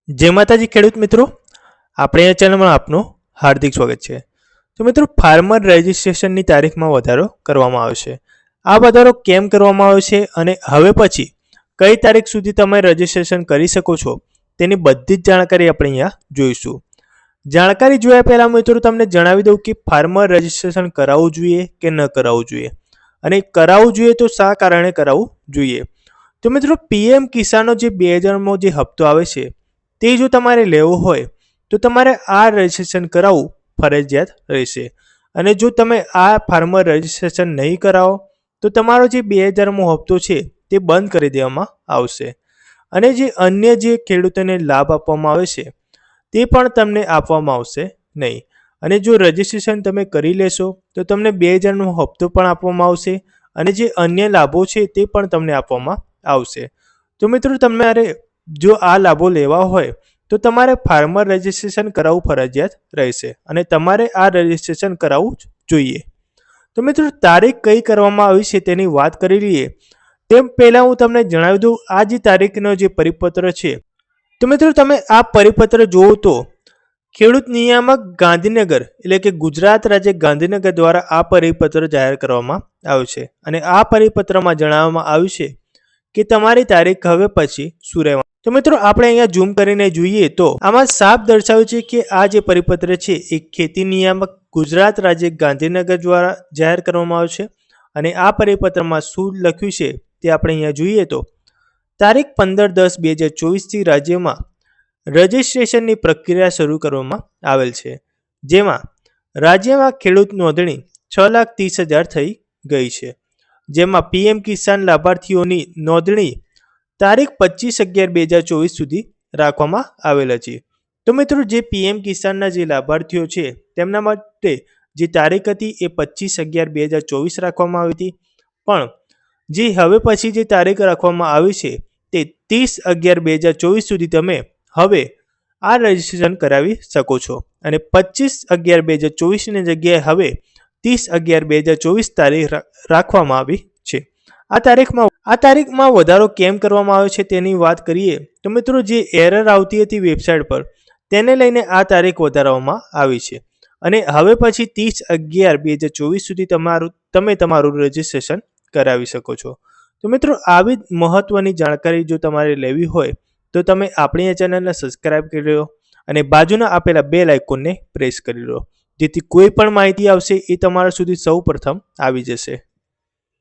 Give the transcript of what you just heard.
जय माताजी खेडूत मित्रों, આપણે આ ચેનલમાં આપનું હાર્દિક સ્વાગત છે। તો મિત્રો, ફાર્મર રજિસ્ટ્રેશનની તારીખમાં વધારો કરવામાં આવશે। આ વધારો કેમ કરવામાં આવશે અને હવે પછી કઈ તારીખ સુધી તમે રજિસ્ટ્રેશન કરી શકો છો તેની બધી જ જાણકારી આપણે અહીંયા જોઈશું। જાણકારી જોયા પહેલા મિત્રો તમને જણાવી દઉં કે ફાર્મર રજિસ્ટ્રેશન કરાવવું જોઈએ કે ન કરાવવું જોઈએ અને કરાવવું જોઈએ તો શા કારણે કરાવવું જોઈએ। તો મિત્રો, પીએમ કિસાનનો જે 2000મો જે હપ્તો આવે છે તે જો તમારે લેવો હોય તો તમારે આ રજિસ્ટ્રેશન કરાવવું ફરજિયાત રહેશે। અને જો તમે આ ફાર્મર રજિસ્ટ્રેશન નહીં કરાવો તો તમારો જે 2000મો હપ્તો છે તે બંધ કરી દેવામાં આવશે અને જે અન્ય જે ખેડૂતોને લાભ આપવામાં આવે છે તે પણ તમને આપવામાં આવશે નહીં। અને જો રજિસ્ટ્રેશન તમે કરી લેશો તો તમને 2000નો હપ્તો પણ આપવામાં આવશે અને જે અન્ય લાભો છે તે પણ તમને આપવામાં આવશે। તો મિત્રો, તમારે જો આ લાભો લેવા હોય તો તમારે ફાર્મર રજિસ્ટ્રેશન કરાવવું ફરજિયાત રહેશે અને તમારે આ રજિસ્ટ્રેશન કરાવવું જ જોઈએ। તો મિત્રો, તારીખ કઈ કરવામાં આવી છે તેની વાત કરી લઈએ તેમ પહેલાં હું તમને જણાવી દઉં આ જે તારીખનો જે પરિપત્ર છે। તો મિત્રો, તમે આ પરિપત્ર જોવો તો ખેડૂત નિયામક ગાંધીનગર એટલે કે ગુજરાત રાજ્ય ગાંધીનગર દ્વારા આ પરિપત્ર જાહેર કરવામાં આવ્યો છે અને આ પરિપત્રમાં જણાવવામાં આવ્યું છે કે તમારી તારીખ હવે પછી શું રહેવાની। તો મિત્રો, આપણે અહીંયા ઝૂમ કરીને જોઈએ તો આમાં સાફ દર્શાવ્યું છે કે આ જે પરિપત્ર છે એ ખેતી નિયામક ગુજરાત રાજ્ય ગાંધીનગર દ્વારા જાહેર કરવામાં આવ્યો છે અને આ પરિપત્રમાં શું લખ્યું છે તે આપણે અહીંયા જોઈએ તો તારીખ 15/10/2024થી રાજ્યમાં રજિસ્ટ્રેશનની પ્રક્રિયા શરૂ કરવામાં આવેલ છે, જેમાં રાજ્યમાં ખેડૂત નોંધણી 6,30,000 થઈ ગઈ છે, જેમાં પીએમ કિસાન લાભાર્થીઓની નોંધણી તારીખ 25/11/2024 સુધી રાખવામાં આવેલ હતી। તો મિત્રો, જે પીએમ કિસાનના જે લાભાર્થીઓ છે તેમના માટે જે તારીખ હતી એ 25/11/2024 રાખવામાં આવી હતી, પણ જે હવે પછી જે તારીખ રાખવામાં આવી છે તે 30/11/2024 સુધી તમે હવે આ રજિસ્ટ્રેશન કરાવી શકો છો અને 25/11/2024ની જગ્યાએ હવે 30/11/2024 તારીખ રાખવામાં આવી છે। આ તારીખમાં વધારો કેમ કરવામાં આવ્યો છે તેની વાત કરીએ તો મિત્રો, જે એરર આવતી હતી વેબસાઇટ પર તેને લઈને આ તારીખ વધારવામાં આવી છે અને હવે પછી 30/11/2024 સુધી તમે તમારું રજિસ્ટ્રેશન કરાવી શકો છો। તો મિત્રો, આવી જ મહત્વની જાણકારી જો તમારે લેવી હોય તો તમે આપણી આ ચેનલને સબસ્ક્રાઇબ કરી લો અને બાજુના આપેલા બેલ આઇકોનને પ્રેસ કરી લો, જેથી કોઈ પણ માહિતી આવશે એ તમારા સુધી સૌ પ્રથમ આવી જશે।